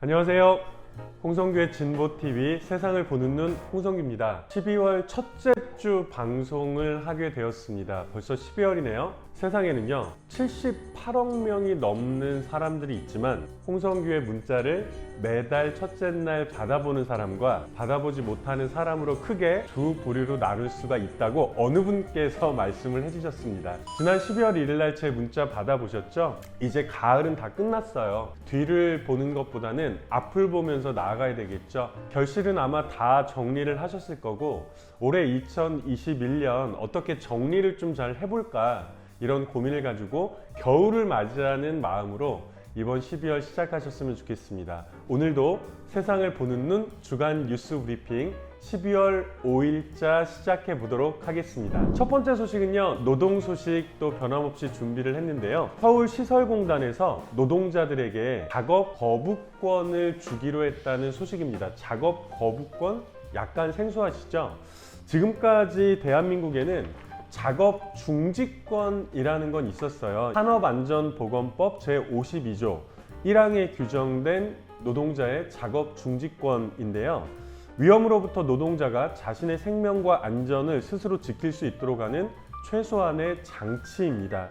안녕하세요. 홍성규의 진보TV 세상을 보는 눈 홍성규입니다. 12월 첫째 주 방송을 하게 되었습니다. 벌써 12월이네요. 세상에는요 78억 명이 넘는 사람들이 있지만 홍성규의 문자를 매달 첫째 날 받아보는 사람과 받아보지 못하는 사람으로 크게 두 부류로 나눌 수가 있다고 어느 분께서 말씀을 해주셨습니다. 지난 12월 1일 날 제 문자 받아보셨죠? 이제 가을은 다 끝났어요. 뒤를 보는 것보다는 앞을 보면서 나아가야 되겠죠. 결실은 아마 다 정리를 하셨을 거고 올해 2021년 어떻게 정리를 좀 잘 해볼까 이런 고민을 가지고 겨울을 맞이하는 마음으로 이번 12월 시작하셨으면 좋겠습니다. 오늘도 세상을 보는 눈 주간 뉴스 브리핑 12월 5일자 시작해 보도록 하겠습니다. 첫 번째 소식은요, 노동 소식도 변함없이 준비를 했는데요. 서울시설공단에서 노동자들에게 작업 거부권을 주기로 했다는 소식입니다. 작업 거부권 약간 생소하시죠? 지금까지 대한민국에는 작업 중지권이라는 건 있었어요. 산업안전보건법 제52조 1항에 규정된 노동자의 작업 중지권인데요. 위험으로부터 노동자가 자신의 생명과 안전을 스스로 지킬 수 있도록 하는 최소한의 장치입니다.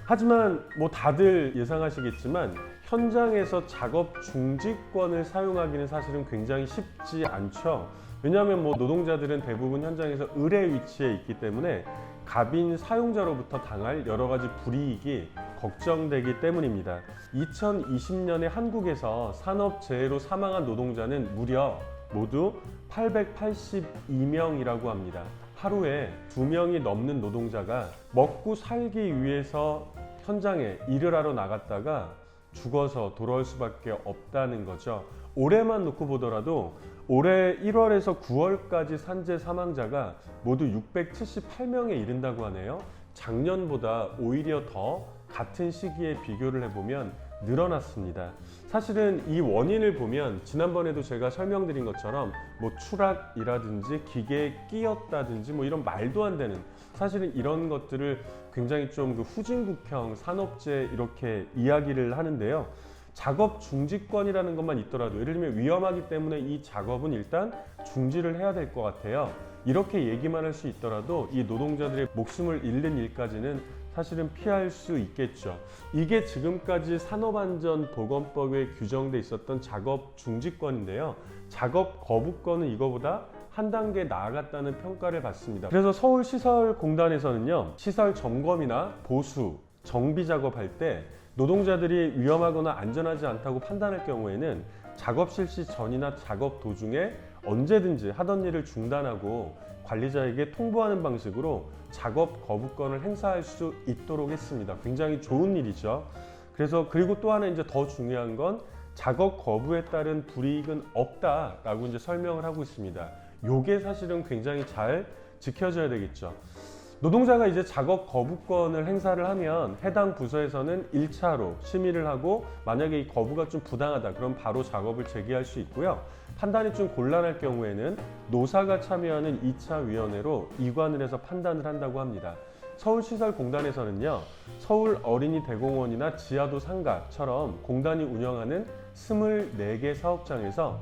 하지만 다들 예상하시겠지만 현장에서 작업 중지권을 사용하기는 사실은 굉장히 쉽지 않죠. 왜냐하면 노동자들은 대부분 현장에서 을의 위치에 있기 때문에 갑인 사용자로부터 당할 여러 가지 불이익이 걱정되기 때문입니다. 2020년에 한국에서 산업재해로 사망한 노동자는 무려 모두 882명이라고 합니다. 하루에 2명이 넘는 노동자가 먹고 살기 위해서 현장에 일을 하러 나갔다가 죽어서 돌아올 수밖에 없다는 거죠. 올해만 놓고 보더라도 올해 1월에서 9월까지 산재 사망자가 모두 678명에 이른다고 하네요. 작년보다 오히려 더 같은 시기에 비교를 해보면 늘어났습니다. 사실은 이 원인을 보면 지난번에도 제가 설명드린 것처럼 추락이라든지 기계에 끼었다든지 이런 말도 안 되는, 사실은 이런 것들을 굉장히 좀 후진국형 산업재해 이렇게 이야기를 하는데요. 작업 중지권이라는 것만 있더라도 예를 들면 위험하기 때문에 이 작업은 일단 중지를 해야 될 것 같아요. 이렇게 얘기만 할 수 있더라도 이 노동자들의 목숨을 잃는 일까지는 사실은 피할 수 있겠죠. 이게 지금까지 산업안전보건법에 규정돼 있었던 작업 중지권인데요. 작업 거부권은 이거보다 한 단계 나아갔다는 평가를 받습니다. 그래서 서울시설공단에서는요, 시설 점검이나 보수, 정비 작업할 때 노동자들이 위험하거나 안전하지 않다고 판단할 경우에는 작업 실시 전이나 작업 도중에 언제든지 하던 일을 중단하고 관리자에게 통보하는 방식으로 작업 거부권을 행사할 수 있도록 했습니다. 굉장히 좋은 일이죠. 그리고 또 하나 더 중요한 건 작업 거부에 따른 불이익은 없다라고 설명을 하고 있습니다. 요게 사실은 굉장히 잘 지켜져야 되겠죠. 노동자가 작업 거부권을 행사를 하면 해당 부서에서는 1차로 심의를 하고 만약에 이 거부가 좀 부당하다 그럼 바로 작업을 재개할 수 있고요. 판단이 좀 곤란할 경우에는 노사가 참여하는 2차 위원회로 이관을 해서 판단을 한다고 합니다. 서울시설공단에서는요, 서울어린이대공원이나 지하도 상가처럼 공단이 운영하는 24개 사업장에서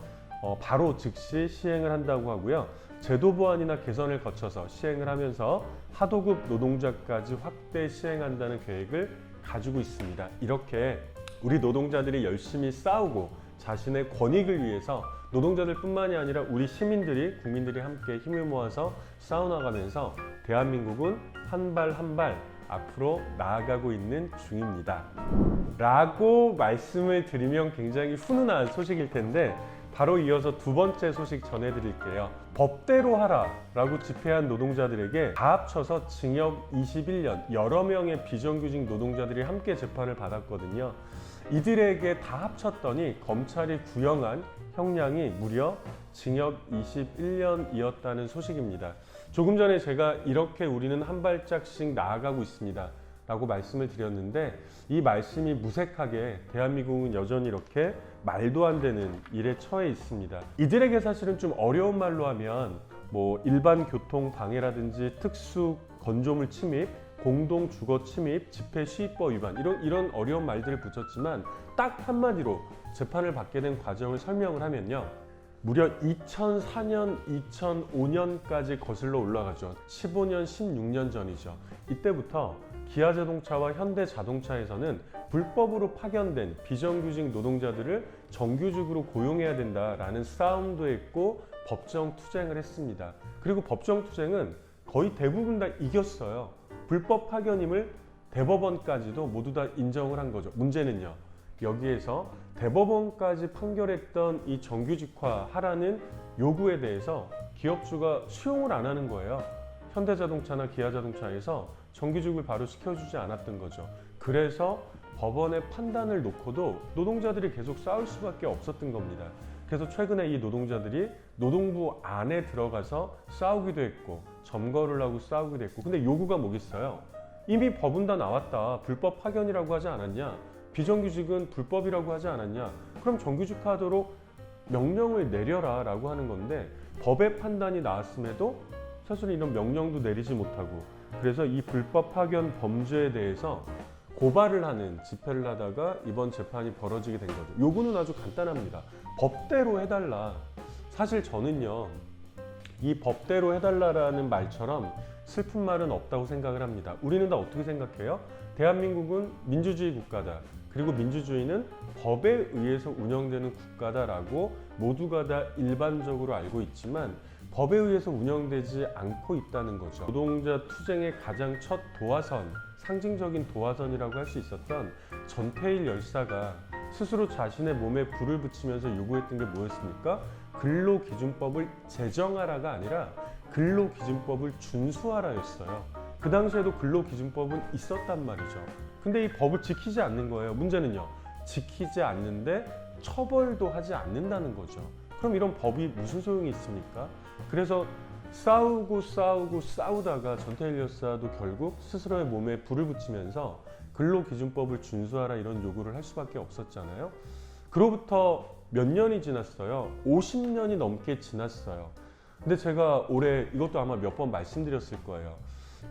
바로 즉시 시행을 한다고 하고요. 제도 보완이나 개선을 거쳐서 시행을 하면서 하도급 노동자까지 확대 시행한다는 계획을 가지고 있습니다. 이렇게 우리 노동자들이 열심히 싸우고 자신의 권익을 위해서 노동자들 뿐만이 아니라 우리 시민들이, 국민들이 함께 힘을 모아서 싸워나가면서 대한민국은 한 발 한 발 앞으로 나아가고 있는 중입니다. 라고 말씀을 드리면 굉장히 훈훈한 소식일 텐데 바로 이어서 두 번째 소식 전해드릴게요. 법대로 하라 라고 집회한 노동자들에게 다 합쳐서 징역 21년 여러 명의 비정규직 노동자들이 함께 재판을 받았거든요. 이들에게 다 합쳤더니 검찰이 구형한 형량이 무려 징역 21년이었다는 소식입니다. 조금 전에 제가 이렇게 우리는 한 발짝씩 나아가고 있습니다 라고 말씀을 드렸는데 이 말씀이 무색하게 대한민국은 여전히 이렇게 말도 안 되는 일에 처해 있습니다. 이들에게 사실은 좀 어려운 말로 하면 일반 교통 방해라든지 특수 건조물 침입, 공동 주거 침입, 집회 시위법 위반 이런 어려운 말들을 붙였지만 딱 한마디로 재판을 받게 된 과정을 설명을 하면요. 무려 2004년, 2005년까지 거슬러 올라가죠. 15년, 16년 전이죠. 이때부터 기아자동차와 현대자동차에서는 불법으로 파견된 비정규직 노동자들을 정규직으로 고용해야 된다라는 싸움도 했고 법정 투쟁을 했습니다. 그리고 법정 투쟁은 거의 대부분 다 이겼어요. 불법 파견임을 대법원까지도 모두 다 인정을 한 거죠. 문제는요. 여기에서 대법원까지 판결했던 이 정규직화하라는 요구에 대해서 기업주가 수용을 안 하는 거예요. 현대자동차나 기아자동차에서 정규직을 바로 시켜주지 않았던 거죠. 그래서 법원의 판단을 놓고도 노동자들이 계속 싸울 수밖에 없었던 겁니다. 그래서 최근에 이 노동자들이 노동부 안에 들어가서 싸우기도 했고 점거를 하고 싸우기도 했고, 근데 요구가 뭐겠어요? 이미 법은 다 나왔다. 불법 파견이라고 하지 않았냐? 비정규직은 불법이라고 하지 않았냐? 그럼 정규직화하도록 명령을 내려라 라고 하는 건데, 법의 판단이 나왔음에도 사실 이런 명령도 내리지 못하고, 그래서 이 불법 파견 범죄에 대해서 고발을 하는 집회를 하다가 이번 재판이 벌어지게 된 거죠. 요구는 아주 간단합니다. 법대로 해달라. 사실 저는요, 이 법대로 해달라라는 말처럼 슬픈 말은 없다고 생각을 합니다. 우리는 다 어떻게 생각해요? 대한민국은 민주주의 국가다. 그리고 민주주의는 법에 의해서 운영되는 국가다라고 모두가 다 일반적으로 알고 있지만 법에 의해서 운영되지 않고 있다는 거죠. 노동자 투쟁의 가장 첫 도화선, 상징적인 도화선이라고 할 수 있었던 전태일 열사가 스스로 자신의 몸에 불을 붙이면서 요구했던 게 뭐였습니까? 근로기준법을 제정하라가 아니라 근로기준법을 준수하라였어요. 그 당시에도 근로기준법은 있었단 말이죠. 근데 이 법을 지키지 않는 거예요. 문제는요, 지키지 않는데 처벌도 하지 않는다는 거죠. 그럼 이런 법이 무슨 소용이 있습니까? 그래서 싸우다가 전태일 열사도 결국 스스로의 몸에 불을 붙이면서 근로기준법을 준수하라 이런 요구를 할 수밖에 없었잖아요. 그로부터 몇 년이 지났어요? 50년이 넘게 지났어요. 근데 제가 올해 이것도 아마 몇 번 말씀드렸을 거예요.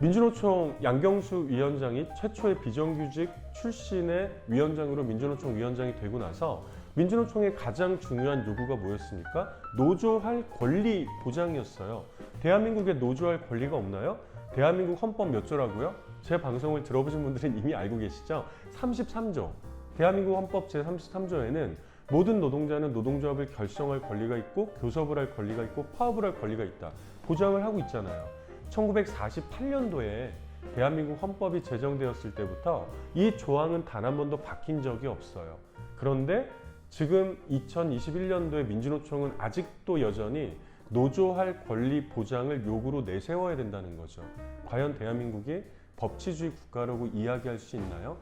민주노총 양경수 위원장이 최초의 비정규직 출신의 위원장으로 민주노총 위원장이 되고 나서 민주노총의 가장 중요한 요구가 뭐였습니까? 노조할 권리 보장이었어요. 대한민국에 노조할 권리가 없나요? 대한민국 헌법 몇 조라고요? 제 방송을 들어보신 분들은 이미 알고 계시죠? 33조. 대한민국 헌법 제33조에는 모든 노동자는 노동조합을 결성할 권리가 있고 교섭을 할 권리가 있고 파업을 할 권리가 있다. 보장을 하고 있잖아요. 1948년도에 대한민국 헌법이 제정되었을 때부터 이 조항은 단 한 번도 바뀐 적이 없어요. 그런데 지금 2021년도에 민주노총은 아직도 여전히 노조할 권리 보장을 요구로 내세워야 된다는 거죠. 과연 대한민국이 법치주의 국가라고 이야기할 수 있나요?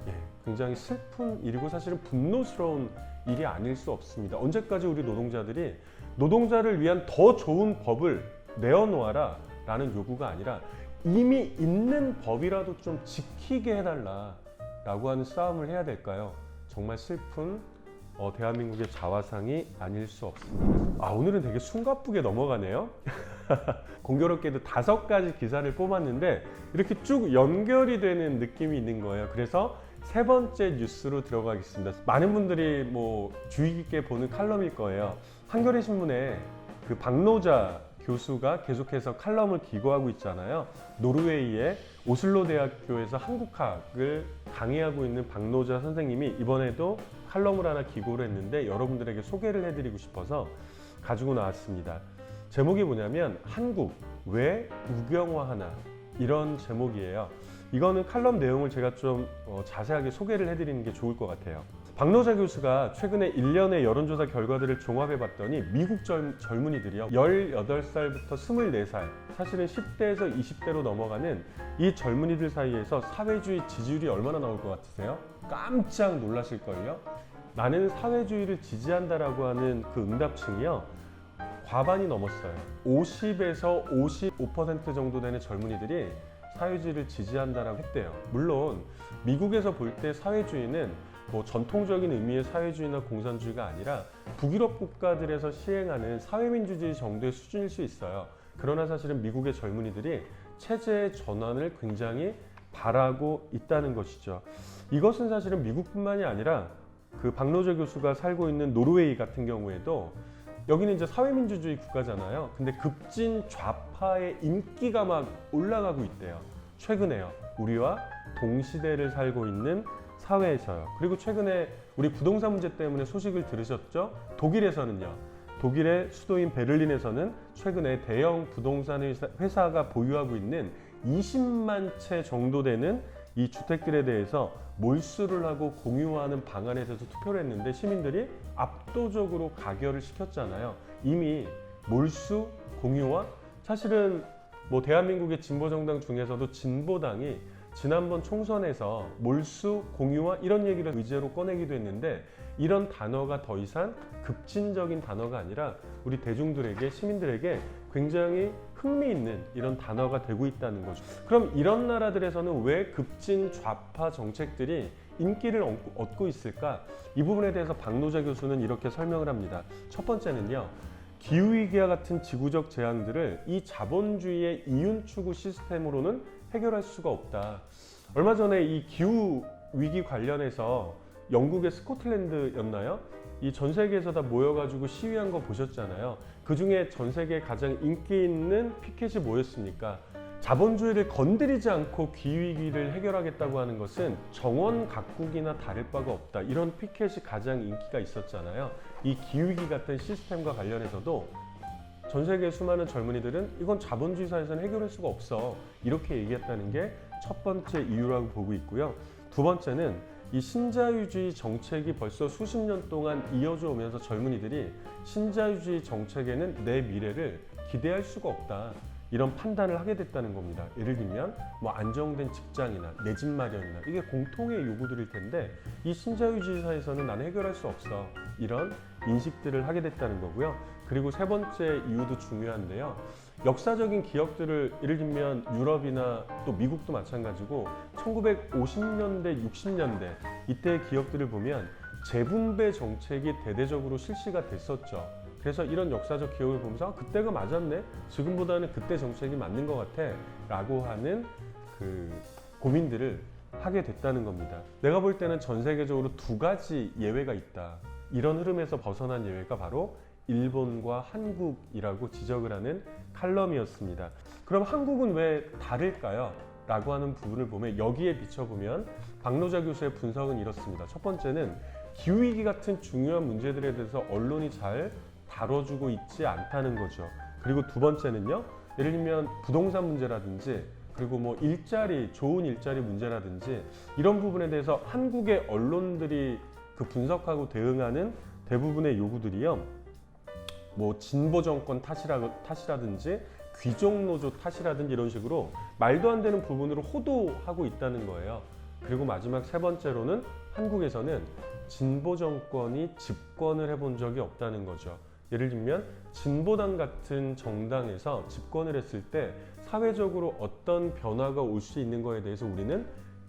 예, 굉장히 슬픈 일이고 사실은 분노스러운 일이 아닐 수 없습니다. 언제까지 우리 노동자들이 노동자를 위한 더 좋은 법을 내어놓아라 라는 요구가 아니라 이미 있는 법이라도 좀 지키게 해달라 라고 하는 싸움을 해야 될까요? 정말 슬픈 대한민국의 자화상이 아닐 수 없습니다. 오늘은 되게 숨가쁘게 넘어가네요. 공교롭게도 5가지 기사를 뽑았는데 이렇게 쭉 연결이 되는 느낌이 있는 거예요. 그래서 세 번째 뉴스로 들어가겠습니다. 많은 분들이 주의 깊게 보는 칼럼일 거예요. 한겨레 신문에 그 박노자 교수가 계속해서 칼럼을 기고하고 있잖아요. 노르웨이의 오슬로 대학교에서 한국학을 강의하고 있는 박노자 선생님이 이번에도 칼럼을 하나 기고를 했는데 여러분들에게 소개를 해드리고 싶어서 가지고 나왔습니다. 제목이 뭐냐면 한국 왜 우경화하나, 이런 제목이에요. 이거는 칼럼 내용을 제가 좀 자세하게 소개를 해드리는 게 좋을 것 같아요. 박노자 교수가 최근에 1년의 여론조사 결과들을 종합해봤더니 미국 젊은이들이요, 18살부터 24살, 사실은 10대에서 20대로 넘어가는 이 젊은이들 사이에서 사회주의 지지율이 얼마나 나올 것 같으세요? 깜짝 놀라실걸요? 나는 사회주의를 지지한다라고 하는 그 응답층이요, 과반이 넘었어요. 50에서 55% 정도 되는 젊은이들이 사회주의를 지지한다라고 했대요. 물론 미국에서 볼 때 사회주의는 전통적인 의미의 사회주의나 공산주의가 아니라 북유럽 국가들에서 시행하는 사회민주주의 정도의 수준일 수 있어요. 그러나 사실은 미국의 젊은이들이 체제의 전환을 굉장히 바라고 있다는 것이죠. 이것은 사실은 미국뿐만이 아니라 그 박노저 교수가 살고 있는 노르웨이 같은 경우에도 여기는 이제 사회민주주의 국가잖아요. 근데 급진 좌파의 인기가 막 올라가고 있대요. 최근에요. 우리와 동시대를 살고 있는 사회에서요. 그리고 최근에 우리 부동산 문제 때문에 소식을 들으셨죠? 독일에서는요. 독일의 수도인 베를린에서는 최근에 대형 부동산 회사가 보유하고 있는 20만 채 정도 되는 이 주택들에 대해서 몰수를 하고 공유하는 방안에 대해서 투표를 했는데 시민들이 압도적으로 가결을 시켰잖아요. 이미 몰수, 공유와 사실은 뭐 대한민국의 진보정당 중에서도 진보당이 지난번 총선에서 몰수, 공유와 이런 얘기를 의제로 꺼내기도 했는데 이런 단어가 더 이상 급진적인 단어가 아니라 우리 대중들에게, 시민들에게 굉장히 흥미있는 이런 단어가 되고 있다는 거죠. 그럼 이런 나라들에서는 왜 급진 좌파 정책들이 인기를 얻고 있을까? 이 부분에 대해서 박노자 교수는 이렇게 설명을 합니다. 첫 번째는요. 기후위기와 같은 지구적 재앙들을 이 자본주의의 이윤 추구 시스템으로는 해결할 수가 없다. 얼마 전에 이 기후위기 관련해서 영국의 스코틀랜드였나요? 이 전 세계에서 다 모여가지고 시위한 거 보셨잖아요. 그 중에 전 세계에 가장 인기 있는 피켓이 뭐였습니까? 자본주의를 건드리지 않고 기후위기를 해결하겠다고 하는 것은 정원 각국이나 다를 바가 없다. 이런 피켓이 가장 인기가 있었잖아요. 이 기후위기 같은 시스템과 관련해서도 전 세계 수많은 젊은이들은 이건 자본주의 사회에서는 해결할 수가 없어. 이렇게 얘기했다는 게 첫 번째 이유라고 보고 있고요. 두 번째는 이 신자유주의 정책이 벌써 수십 년 동안 이어져 오면서 젊은이들이 신자유주의 정책에는 내 미래를 기대할 수가 없다. 이런 판단을 하게 됐다는 겁니다. 예를 들면 뭐 안정된 직장이나 내 집 마련이나 이게 공통의 요구들일 텐데 이 신자유주의 사회에서는 나는 해결할 수 없어. 이런 인식들을 하게 됐다는 거고요. 그리고 세 번째 이유도 중요한데요. 역사적인 기억들을 예를 들면 유럽이나 또 미국도 마찬가지고 1950년대, 60년대 이때의 기억들을 보면 재분배 정책이 대대적으로 실시가 됐었죠. 그래서 이런 역사적 기억을 보면서 그때가 맞았네? 지금보다는 그때 정책이 맞는 것 같아 라고 하는 그 고민들을 하게 됐다는 겁니다. 내가 볼 때는 전 세계적으로 두 가지 예외가 있다. 이런 흐름에서 벗어난 예외가 바로 일본과 한국이라고 지적을 하는 칼럼이었습니다. 그럼 한국은 왜 다를까요? 라고 하는 부분을 보면 여기에 비춰보면 박노자 교수의 분석은 이렇습니다. 첫 번째는 기후위기 같은 중요한 문제들에 대해서 언론이 잘 다뤄주고 있지 않다는 거죠. 그리고 두 번째는요. 예를 들면 부동산 문제라든지 그리고 뭐 일자리, 좋은 일자리 문제라든지 이런 부분에 대해서 한국의 언론들이 그 분석하고 대응하는 대부분의 요구들이요. 뭐 진보 정권 탓이라든지 귀족 노조 탓이라든지 이런 식으로 말도 안 되는 부분으로 호도하고 있다는 거예요. 그리고 마지막 세 번째로는 한국에서는 진보 정권이 집권을 해본 적이 없다는 거죠. 예를 들면 진보당 같은 정당에서 집권을 했을 때 사회적으로 어떤 변화가 올 수 있는 거에 대해서 우리는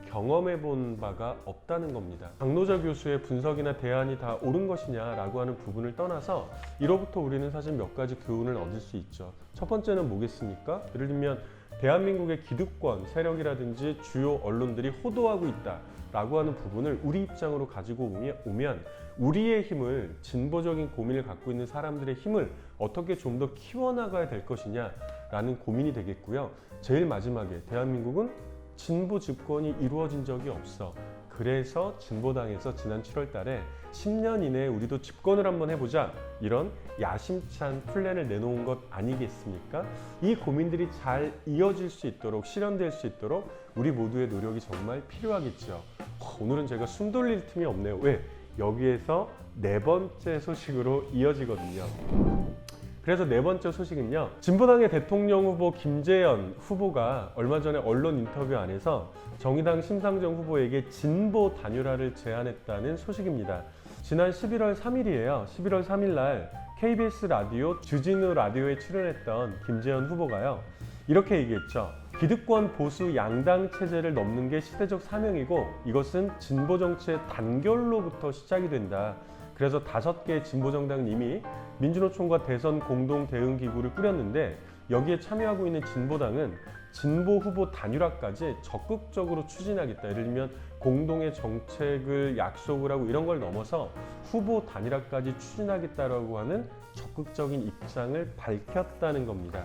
경험해 본 바가 없다는 겁니다. 박노자 교수의 분석이나 대안이 다 옳은 것이냐라고 하는 부분을 떠나서 이로부터 우리는 사실 몇 가지 교훈을 얻을 수 있죠. 첫 번째는 뭐겠습니까? 예를 들면 대한민국의 기득권 세력이라든지 주요 언론들이 호도하고 있다라고 하는 부분을 우리 입장으로 가지고 오면 우리의 힘을, 진보적인 고민을 갖고 있는 사람들의 힘을 어떻게 좀 더 키워나가야 될 것이냐라는 고민이 되겠고요. 제일 마지막에 대한민국은 진보 집권이 이루어진 적이 없어. 그래서 진보당에서 지난 7월 달에 10년 이내에 우리도 집권을 한번 해보자. 이런 야심찬 플랜을 내놓은 것 아니겠습니까? 이 고민들이 잘 이어질 수 있도록, 실현될 수 있도록 우리 모두의 노력이 정말 필요하겠죠. 오늘은 제가 숨 돌릴 틈이 없네요. 왜? 여기에서 네 번째 소식으로 이어지거든요. 그래서 네 번째 소식은요. 진보당의 대통령 후보 김재현 후보가 얼마 전에 언론 인터뷰 안에서 정의당 심상정 후보에게 진보 단일화를 제안했다는 소식입니다. 지난 11월 3일이에요. 11월 3일 날 KBS 라디오 주진우 라디오에 출연했던 김재현 후보가요. 이렇게 얘기했죠. 기득권 보수 양당 체제를 넘는 게 시대적 사명이고 이것은 진보 정치의 단결로부터 시작이 된다. 그래서 5개의 진보정당은 이미 민주노총과 대선 공동 대응 기구를 꾸렸는데 여기에 참여하고 있는 진보당은 진보 후보 단일화까지 적극적으로 추진하겠다. 예를 들면 공동의 정책을 약속을 하고 이런 걸 넘어서 후보 단일화까지 추진하겠다라고 하는 적극적인 입장을 밝혔다는 겁니다.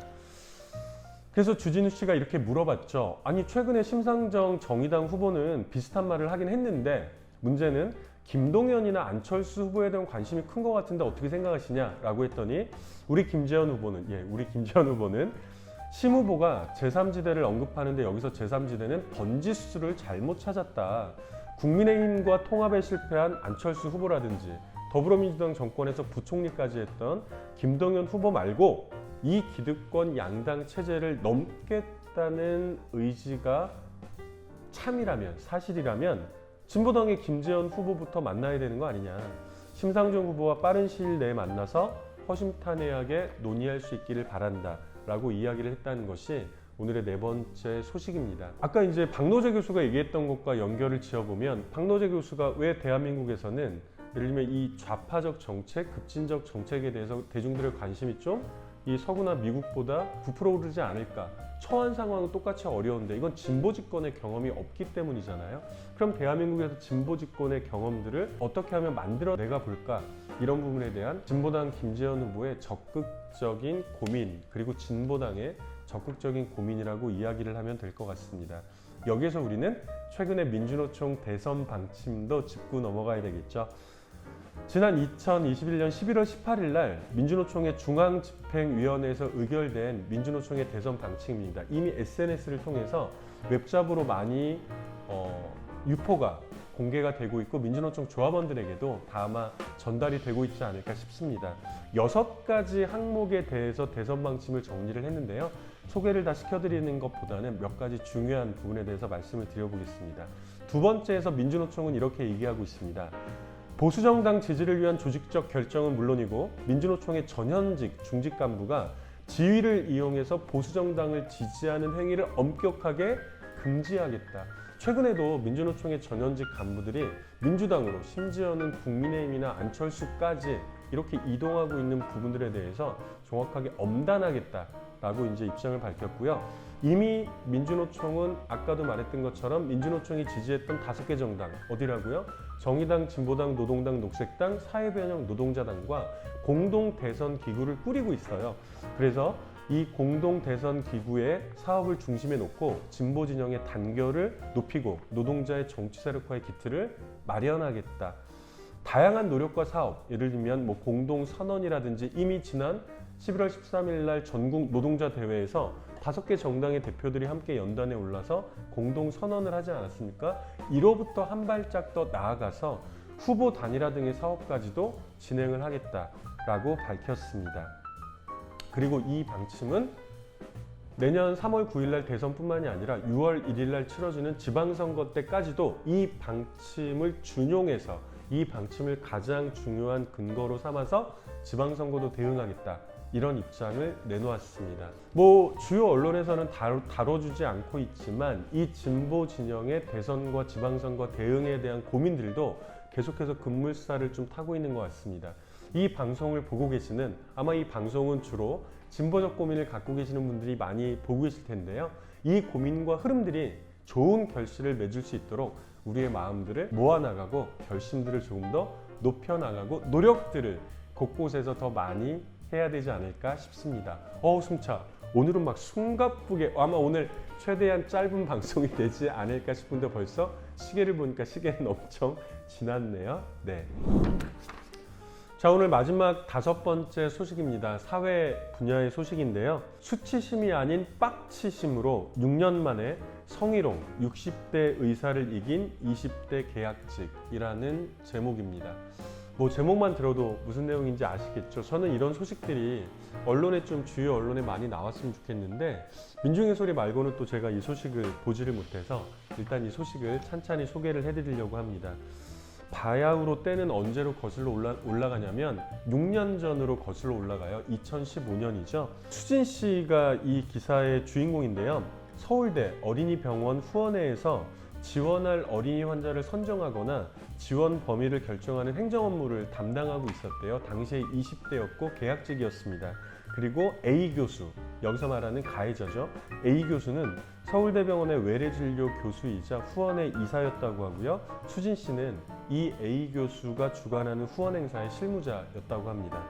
그래서 주진우 씨가 이렇게 물어봤죠. 아니 최근에 심상정 정의당 후보는 비슷한 말을 하긴 했는데 문제는 김동연이나 안철수 후보에 대한 관심이 큰 것 같은데 어떻게 생각하시냐라고 했더니 우리 김재현 후보는 심 후보가 제3지대를 언급하는데 여기서 제3지대는 번지수를 잘못 찾았다. 국민의힘과 통합에 실패한 안철수 후보라든지 더불어민주당 정권에서 부총리까지 했던 김동연 후보 말고 이 기득권 양당 체제를 넘겠다는 의지가 참이라면, 사실이라면 진보당의 김재현 후보부터 만나야 되는 거 아니냐. 심상정 후보와 빠른 시일 내에 만나서 허심탄회하게 논의할 수 있기를 바란다 라고 이야기를 했다는 것이 오늘의 네 번째 소식입니다. 아까 이제 박노재 교수가 얘기했던 것과 연결을 지어보면 박노재 교수가 왜 대한민국에서는 예를 들면 이 좌파적 정책, 급진적 정책에 대해서 대중들의 관심이 좀 이 서구나 미국보다 부풀어오르지 않을까. 처한 상황은 똑같이 어려운데 이건 진보 집권의 경험이 없기 때문이잖아요. 그럼 대한민국에서 진보 집권의 경험들을 어떻게 하면 만들어내가 볼까? 이런 부분에 대한 진보당 김재현 후보의 적극적인 고민, 그리고 진보당의 적극적인 고민이라고 이야기를 하면 될 것 같습니다. 여기에서 우리는 최근에 민주노총 대선 방침도 짚고 넘어가야 되겠죠. 지난 2021년 11월 18일 날 민주노총의 중앙집행위원회에서 의결된 민주노총의 대선 방침입니다. 이미 SNS를 통해서 웹잡으로 많이 유포가 공개가 되고 있고 민주노총 조합원들에게도 다 아마 전달이 되고 있지 않을까 싶습니다. 6가지 항목에 대해서 대선 방침을 정리를 했는데요. 소개를 다 시켜드리는 것보다는 몇 가지 중요한 부분에 대해서 말씀을 드려보겠습니다. 두 번째에서 민주노총은 이렇게 얘기하고 있습니다. 보수정당 지지를 위한 조직적 결정은 물론이고 민주노총의 전현직 중직 간부가 지위를 이용해서 보수정당을 지지하는 행위를 엄격하게 금지하겠다. 최근에도 민주노총의 전현직 간부들이 민주당으로 심지어는 국민의힘이나 안철수까지 이렇게 이동하고 있는 부분들에 대해서 정확하게 엄단하겠다라고 이제 입장을 밝혔고요. 이미 민주노총은 아까도 말했던 것처럼 민주노총이 지지했던 5개 정당 어디라고요? 정의당, 진보당, 노동당, 녹색당, 사회변형 노동자당과 공동 대선 기구를 꾸리고 있어요. 그래서 이 공동 대선 기구의 사업을 중심에 놓고 진보 진영의 단결을 높이고 노동자의 정치 세력화의 기틀을 마련하겠다. 다양한 노력과 사업, 예를 들면 공동 선언이라든지 이미 지난 11월 13일 날 전국 노동자 대회에서 5개 정당의 대표들이 함께 연단에 올라서 공동 선언을 하지 않았습니까? 이로부터 한 발짝 더 나아가서 후보 단일화 등의 사업까지도 진행을 하겠다라고 밝혔습니다. 그리고 이 방침은 내년 3월 9일 날 대선뿐만이 아니라 6월 1일 날 치러지는 지방선거 때까지도 이 방침을 준용해서 이 방침을 가장 중요한 근거로 삼아서 지방선거도 대응하겠다. 이런 입장을 내놓았습니다. 주요 언론에서는 다뤄주지 않고 있지만 이 진보 진영의 대선과 지방선거 대응에 대한 고민들도 계속해서 급물살을 좀 타고 있는 것 같습니다. 이 방송을 보고 계시는 아마 이 방송은 주로 진보적 고민을 갖고 계시는 분들이 많이 보고 계실 텐데요. 이 고민과 흐름들이 좋은 결실을 맺을 수 있도록 우리의 마음들을 모아나가고 결심들을 조금 더 높여나가고 노력들을 곳곳에서 더 많이 해야 되지 않을까 싶습니다. 숨차. 오늘은 막 숨가쁘게 아마 오늘 최대한 짧은 방송이 되지 않을까 싶은데 벌써 시계를 보니까 시계는 엄청 지났네요. 네. 자, 오늘 마지막 5번째 소식입니다. 사회 분야의 소식인데요. 수치심이 아닌 빡치심으로 6년 만에 성희롱 60대 의사를 이긴 20대 계약직이라는 제목입니다. 제목만 들어도 무슨 내용인지 아시겠죠? 저는 이런 소식들이 언론에 좀 주요 언론에 많이 나왔으면 좋겠는데 민중의 소리 말고는 또 제가 이 소식을 보지를 못해서 일단 이 소식을 찬찬히 소개를 해드리려고 합니다. 바야흐로 때는 언제로 거슬러 올라가냐면 6년 전으로 거슬러 올라가요. 2015년이죠. 수진 씨가 이 기사의 주인공인데요. 서울대 어린이병원 후원회에서 지원할 어린이 환자를 선정하거나 지원 범위를 결정하는 행정 업무를 담당하고 있었대요. 당시에 20대였고 계약직이었습니다. 그리고 A 교수, 여기서 말하는 가해자죠. A 교수는 서울대병원의 외래진료 교수이자 후원의 이사였다고 하고요. 수진 씨는 이 A 교수가 주관하는 후원 행사의 실무자였다고 합니다.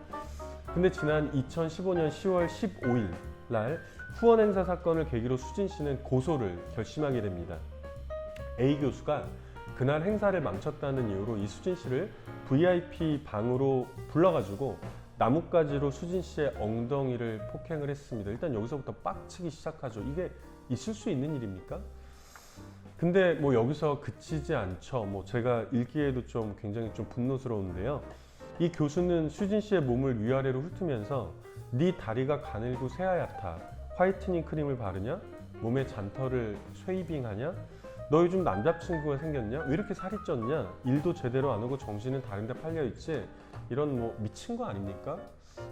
근데 지난 2015년 10월 15일 날 후원 행사 사건을 계기로 수진 씨는 고소를 결심하게 됩니다. A 교수가 그날 행사를 망쳤다는 이유로 이 수진 씨를 VIP 방으로 불러가지고 나뭇가지로 수진 씨의 엉덩이를 폭행을 했습니다. 일단 여기서부터 빡치기 시작하죠. 이게 있을 수 있는 일입니까? 근데 뭐 여기서 그치지 않죠. 뭐 제가 읽기에도 좀 굉장히 좀 분노스러운데요. 이 교수는 수진 씨의 몸을 위아래로 훑으면서 네 다리가 가늘고 새하얗다. 화이트닝 크림을 바르냐? 몸에 잔털을 쉐이빙하냐? 너 요즘 남자친구가 생겼냐? 왜 이렇게 살이 쪘냐? 일도 제대로 안 하고 정신은 다른 데 팔려 있지? 이런 뭐 미친 거 아닙니까?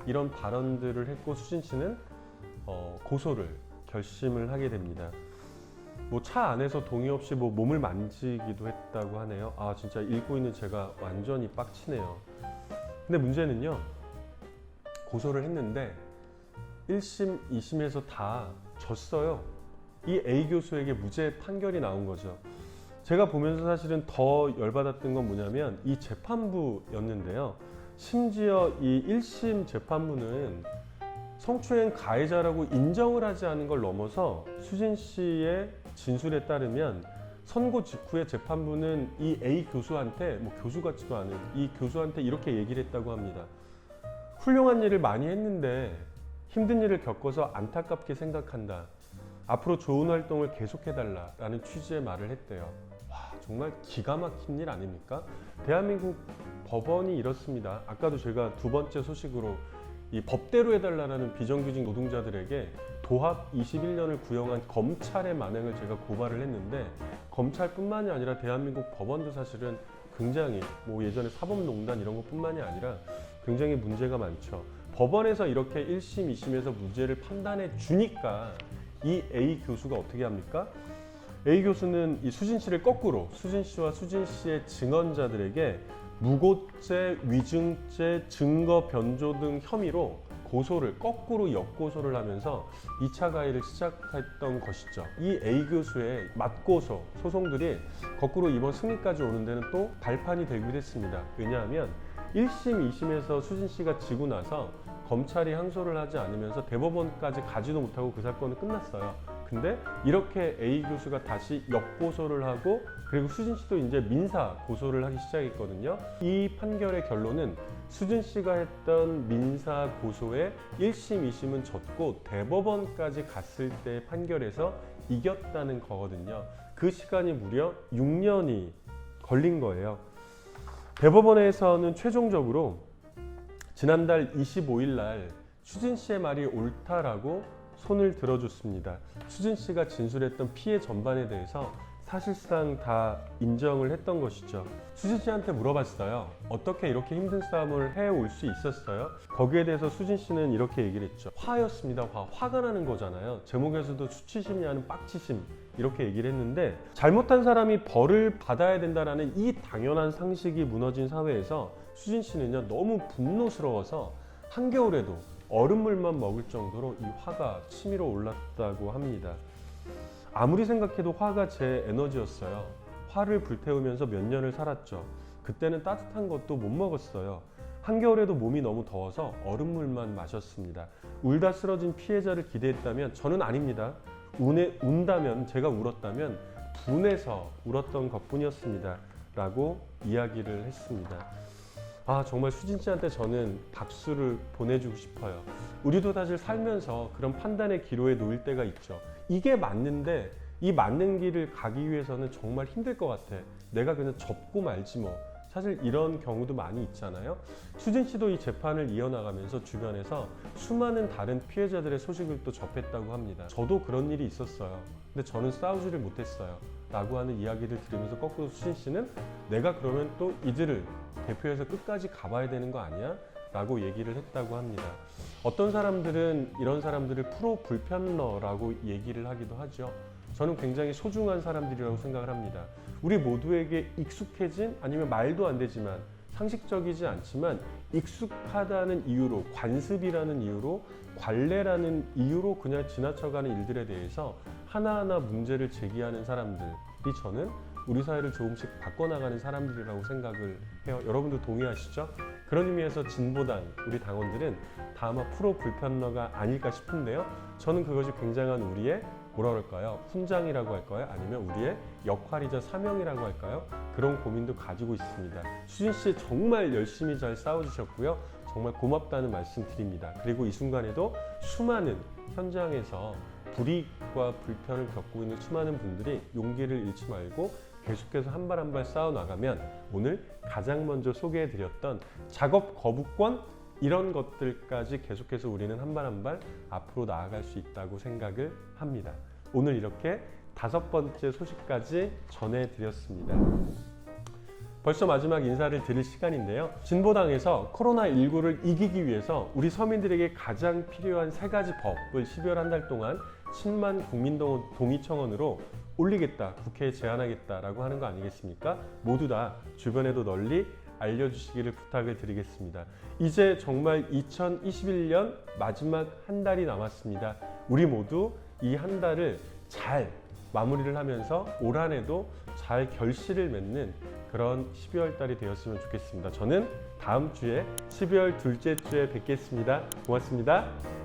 이런 발언들을 했고 수진 씨는 고소를 결심을 하게 됩니다. 뭐 차 안에서 동의 없이 뭐 몸을 만지기도 했다고 하네요. 아 진짜 읽고 있는 제가 완전히 빡치네요. 근데 문제는요. 고소를 했는데 1심, 2심에서 다 졌어요. 이 A 교수에게 무죄 판결이 나온 거죠. 제가 보면서 사실은 더 열받았던 건 뭐냐면 이 재판부였는데요. 심지어 이 1심 재판부는 성추행 가해자라고 인정을 하지 않은 걸 넘어서 수진 씨의 진술에 따르면 선고 직후에 재판부는 이 A 교수한테 뭐 교수 같지도 않은 이 교수한테 이렇게 얘기를 했다고 합니다. 훌륭한 일을 많이 했는데 힘든 일을 겪어서 안타깝게 생각한다. 앞으로 좋은 활동을 계속해달라라는 취지의 말을 했대요. 와, 정말 기가 막힌 일 아닙니까? 대한민국 법원이 이렇습니다. 아까도 제가 두 번째 소식으로 이 법대로 해달라는 비정규직 노동자들에게 도합 21년을 구형한 검찰의 만행을 제가 고발을 했는데 검찰뿐만이 아니라 대한민국 법원도 사실은 굉장히 뭐 예전에 사법농단 이런 것뿐만이 아니라 굉장히 문제가 많죠. 법원에서 이렇게 1심, 2심에서 무죄를 판단해 주니까 이 A 교수가 어떻게 합니까? A 교수는 이 수진 씨를 거꾸로 수진 씨와 수진 씨의 증언자들에게 무고죄, 위증죄, 증거 변조 등 혐의로 고소를 거꾸로 역고소를 하면서 2차 가해를 시작했던 것이죠. 이 A 교수의 맞고소 소송들이 거꾸로 이번 승리까지 오는 데는 또 발판이 되기도 했습니다. 왜냐하면 1심, 2심에서 수진 씨가 지고 나서 검찰이 항소를 하지 않으면서 대법원까지 가지도 못하고 그 사건은 끝났어요. 근데 이렇게 A 교수가 다시 역고소를 하고 그리고 수진 씨도 이제 민사 고소를 하기 시작했거든요. 이 판결의 결론은 수진 씨가 했던 민사 고소에 1심, 2심은 졌고 대법원까지 갔을 때 판결에서 이겼다는 거거든요. 그 시간이 무려 6년이 걸린 거예요. 대법원에서는 최종적으로 지난달 25일 날 수진 씨의 말이 옳다라고 손을 들어줬습니다. 수진 씨가 진술했던 피해 전반에 대해서 사실상 다 인정을 했던 것이죠. 수진 씨한테 물어봤어요. 어떻게 이렇게 힘든 싸움을 해올 수 있었어요? 거기에 대해서 수진 씨는 이렇게 얘기를 했죠. 화였습니다. 화가 나는 거잖아요. 제목에서도 수치심이 아닌 빡치심 이렇게 얘기를 했는데 잘못한 사람이 벌을 받아야 된다는 이 당연한 상식이 무너진 사회에서 수진 씨는요 너무 분노스러워서 한겨울에도 얼음물만 먹을 정도로 이 화가 치밀어 올랐다고 합니다. 아무리 생각해도 화가 제 에너지였어요. 화를 불태우면서 몇 년을 살았죠. 그때는 따뜻한 것도 못 먹었어요. 한겨울에도 몸이 너무 더워서 얼음물만 마셨습니다. 울다 쓰러진 피해자를 기대했다면 저는 아닙니다. 운다면 제가 울었다면 분해서 울었던 것뿐이었습니다. 라고 이야기를 했습니다. 아 정말 수진 씨한테 저는 박수를 보내주고 싶어요. 우리도 사실 살면서 그런 판단의 기로에 놓일 때가 있죠. 이게 맞는데 이 맞는 길을 가기 위해서는 정말 힘들 것 같아. 내가 그냥 접고 말지 뭐. 사실 이런 경우도 많이 있잖아요. 수진 씨도 이 재판을 이어나가면서 주변에서 수많은 다른 피해자들의 소식을 또 접했다고 합니다. 저도 그런 일이 있었어요. 근데 저는 싸우지를 못했어요. 라고 하는 이야기를 들으면서 거꾸로 수진 씨는 내가 그러면 또 이들을 대표해서 끝까지 가봐야 되는 거 아니야? 라고 얘기를 했다고 합니다. 어떤 사람들은 이런 사람들을 프로 불편러라고 얘기를 하기도 하죠. 저는 굉장히 소중한 사람들이라고 생각을 합니다. 우리 모두에게 익숙해진 아니면 말도 안 되지만 상식적이지 않지만 익숙하다는 이유로, 관습이라는 이유로, 관례라는 이유로 그냥 지나쳐가는 일들에 대해서 하나하나 문제를 제기하는 사람들이 저는 우리 사회를 조금씩 바꿔나가는 사람들이라고 생각을 해요. 여러분도 동의하시죠? 그런 의미에서 진보당, 우리 당원들은 다 아마 프로 불편러가 아닐까 싶은데요. 저는 그것이 굉장한 우리의 뭐라 그럴까요? 훈장이라고 할까요? 아니면 우리의 역할이자 사명이라고 할까요? 그런 고민도 가지고 있습니다. 수진 씨 정말 열심히 잘 싸워주셨고요. 정말 고맙다는 말씀 드립니다. 그리고 이 순간에도 수많은 현장에서 불이익과 불편을 겪고 있는 수많은 분들이 용기를 잃지 말고 계속해서 한 발 한 발 쌓아 나가면 오늘 가장 먼저 소개해드렸던 작업 거부권 이런 것들까지 계속해서 우리는 한 발 한 발 앞으로 나아갈 수 있다고 생각을 합니다. 오늘 이렇게 5번째 소식까지 전해드렸습니다. 벌써 마지막 인사를 드릴 시간인데요. 진보당에서 코로나19를 이기기 위해서 우리 서민들에게 가장 필요한 3가지 법을 12월 한 달 동안 10만 국민동의청원으로 올리겠다, 국회에 제안하겠다라고 하는 거 아니겠습니까? 모두 다 주변에도 널리 알려주시기를 부탁을 드리겠습니다. 이제 정말 2021년 마지막 한 달이 남았습니다. 우리 모두 이 한 달을 잘 마무리를 하면서 올 한 해도 잘 결실을 맺는 그런 12월 달이 되었으면 좋겠습니다. 저는 다음 주에 12월 둘째 주에 뵙겠습니다. 고맙습니다.